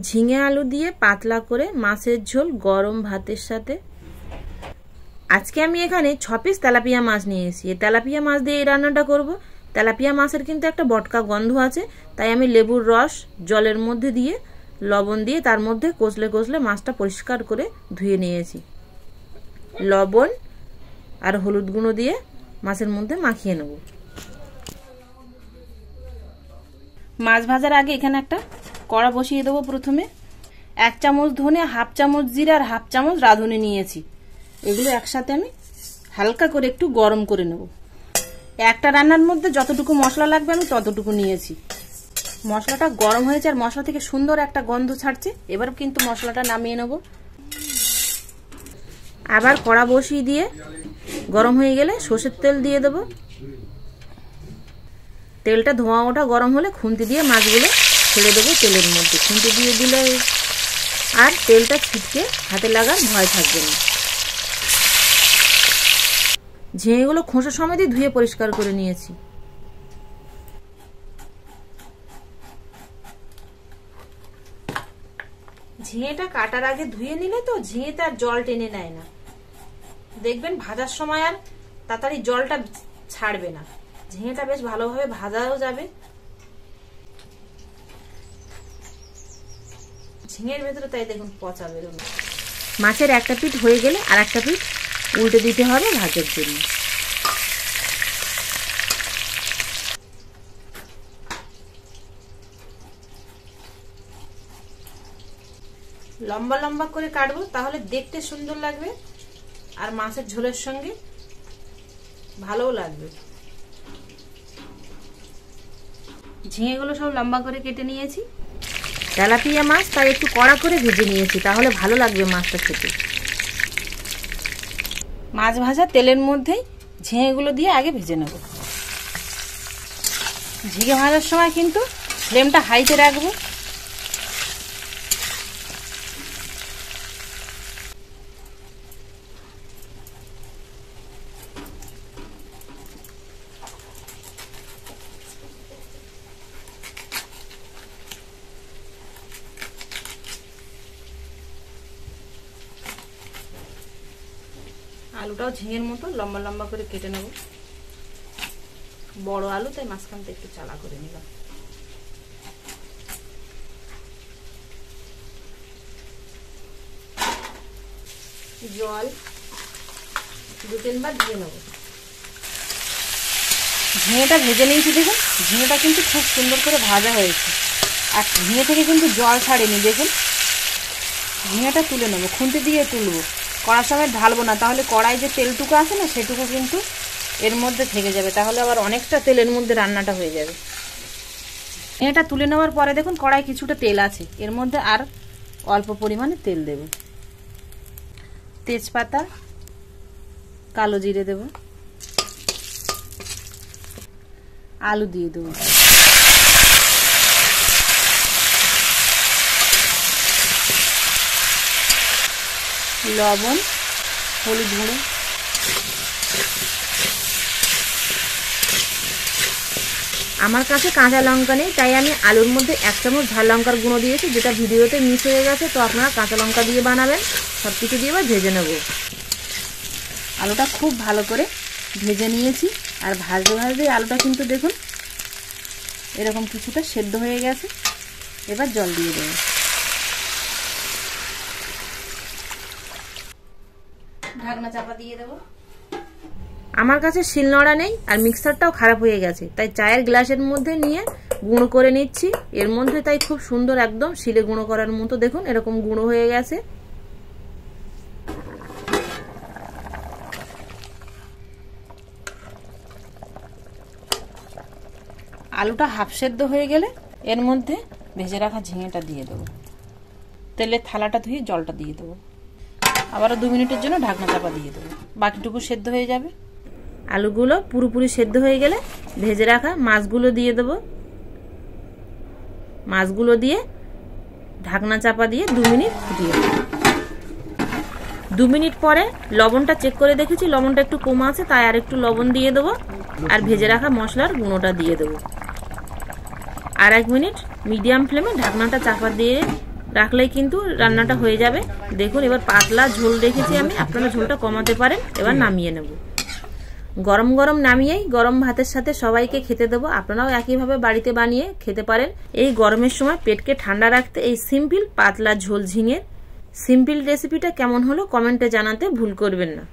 ঝিঙে আলু দিয়ে পাতলা করে মাছের ঝোল গরম ভাতের সাথে। আজকে আমি এখানে 6 পিস তেলাপিয়া মাছ নিয়ে এসেছি। এই তেলাপিয়া মাছ দিয়ে এই রান্নাটা করব। তেলাপিয়া মাছের কিন্তু একটা বটকা গন্ধ আছে, তাই আমি লেবুর রস জলের মধ্যে দিয়ে লবণ দিয়ে তার মধ্যে কষলে কষলে মাছটা পরিষ্কার করে ধুয়ে নিয়েছি। লবণ আর হলুদ গুঁড়ো দিয়ে মাছের মধ্যে মাখিয়ে নেব। মাছ ভাজার আগে এখানে একটা কড়া বসিয়ে দেবো। প্রথমে 1 চামচ ধনে, 1/2 চামচ জিরা আর 1/2 চামচ রাঁধুনি নিয়েছি। এগুলো একসাথে আমি হালকা করে একটু গরম করে নেব। একটা রান্নার মধ্যে যতটুকু মশলা লাগবে আমি ততটুকু নিয়েছি। মশলাটা গরম হয়েছে আর মশলা থেকে সুন্দর একটা গন্ধ ছাড়ছে। এবার কিন্তু মশলাটা নামিয়ে নেব। আবার কড়া বসিয়ে দিয়ে গরম হয়ে গেলে সর্ষের তেল দিয়ে দেব। তেলটা ধোঁয়া ওঠা গরম হলে খুন্তি দিয়ে মাছগুলো ছেড়ে দেবো তেলের মধ্যে। খুন্তি দিয়ে দিলে আর তেলটা ছিটকে হাতে লাগার ভয় থাকবে না। ঝিঙেগুলো খোসা সমেতই ধুয়ে পরিষ্কার করে নিয়েছি। ঝিঙেটা কাটার আগে ধুয়ে নিলে তো ঝিঙেটা আর জল টেনে নেয় না। দেখবেন ভাজার সময় আর তাড়াতাড়ি জলটা ছাড়বে না। ঝিঙেটা বেশ ভালোভাবে ভাজাও যাবে। ঝিঙের ভেতরে তাই দেখুন পচা বেরোনো। মাছের একটা পিঠ হয়ে গেলে আর একটা পিঠ উল্টে দিতে হবে ভাজার জন্য। লম্বা লম্বা করে কাটবো, তাহলে দেখতে সুন্দর লাগবে আর মাছের ঝোলের সঙ্গে ভালোও লাগবে। ঝিঙেগুলো সব লম্বা করে কেটে নিয়েছি। তেলাপিয়া মাছ তাই একটু কড়া করে ভেজে নিয়েছি, তাহলে ভালো লাগবে মাছটা খেতে। মাছ ভাজা তেলের মধ্যেই ঝিঙেগুলো দিয়ে আগে ভেজে নেব। ঝিঙে ভাজার সময় কিন্তু ফ্লেমটা হাইতে রাখবো। আলুটাও ঝিঙের মতো লম্বা লম্বা করে কেটে নেব। বড় আলু তাই মাঝখানটা একটু চালা করে নিলাম। জল 2-3 বার দিয়ে নেব। ঝিঙেটা ভেজে নিয়েছি। দেখুন ঝিঙেটা কিন্তু খুব সুন্দর করে ভাজা হয়েছে আর ঝিঙে থেকে কিন্তু জল ছাড়েনি। দেখুন ঝিঙেটা তুলে নেবো, খুন্তি দিয়ে তুলবো। কড়ার সময় ঢালবো না, তাহলে কড়াই যে তেলটুকু আছে না সেটুকু কিন্তু এর মধ্যে থেকে যাবে, তাহলে আবার অনেকটা তেলের মধ্যে রান্নাটা হয়ে যাবে। এটা তুলে নেওয়ার পরে দেখুন কড়াই কিছুটা তেল আছে, এর মধ্যে আর অল্প পরিমাণে তেল দেব। তেজপাতা, কালো জিরে দেব, আলু দিয়ে দেব, লবণ, হলুদ গুঁড়ো, আমার কাছে কাঁচা লঙ্কা নেই তাই আমি আলুর মধ্যে 1 চামচ ঝাল লঙ্কার গুঁড়ো দিয়েছি, যেটা ভিডিওতে মিস হয়ে গেছে। তো আপনারা কাঁচা লঙ্কা দিয়ে বানাবেন। সব কিছু দিয়ে এবার ভেজে নেব। আলুটা খুব ভালো করে ভেজে নিয়েছি আর ভাজতে ভাজতে আলুটা কিন্তু দেখুন এরকম কিছুটা সেদ্ধ হয়ে গেছে। এবার জল দিয়ে দেব। ঢাকনা চাপা দিয়ে দেব। আমার কাছে শিলনোড়া নেই আর মিক্সারটাও খারাপ হয়ে গেছে, তাই চায়ের গ্লাসের মধ্যে নিয়ে গুঁড়ো করে নিচ্ছি। এর মধ্যে তাই খুব সুন্দর একদম শিলে গুঁড়ো করার মতো দেখুন এরকম গুঁড়ো হয়ে গেছে। আলুটা হাফ সেদ্ধ হয়ে গেলে এর মধ্যে ভেজে রাখা ঝিঙেটা দিয়ে দেবো। তেলের থালাটা ধুয়ে জলটা দিয়ে দেবো। আবারও 2 মিনিটের জন্য ঢাকনা চাপা দিয়ে দেবো, বাকিটুকু সেদ্ধ হয়ে যাবে। আলুগুলো পুরোপুরি সেদ্ধ হয়ে গেলে ভেজে রাখা মাছগুলো দিয়ে দেবো। মাছগুলো দিয়ে ঢাকনা চাপা দিয়ে 2 মিনিট ফুটিয়ে দেবো। 2 মিনিট পরে লবণটা চেক করে দেখেছি, লবণটা একটু কম আছে, তাই আর একটু লবণ দিয়ে দেবো আর ভেজে রাখা মশলার গুঁড়োটা দিয়ে দেবো। আর 1 মিনিট মিডিয়াম ফ্লেমে ঢাকনাটা চাপা দিয়ে রাখলেই কিন্তু রান্নাটা হয়ে যাবে। দেখুন এবার পাতলা ঝোল রেখেছি আমি, আপনারা ঝোলটা কমাতে পারেন। এবার নামিয়ে নেব। গরম গরম নামিয়েই গরম ভাতের সাথে সবাইকে খেতে দেবো। আপনারাও একইভাবে বাড়িতে বানিয়ে খেতে পারেন। এই গরমের সময় পেটকে ঠান্ডা রাখতে এই সিম্পল পাতলা ঝোল ঝিঙের সিম্পল রেসিপিটা কেমন হলো কমেন্টে জানাতে ভুল করবেন না।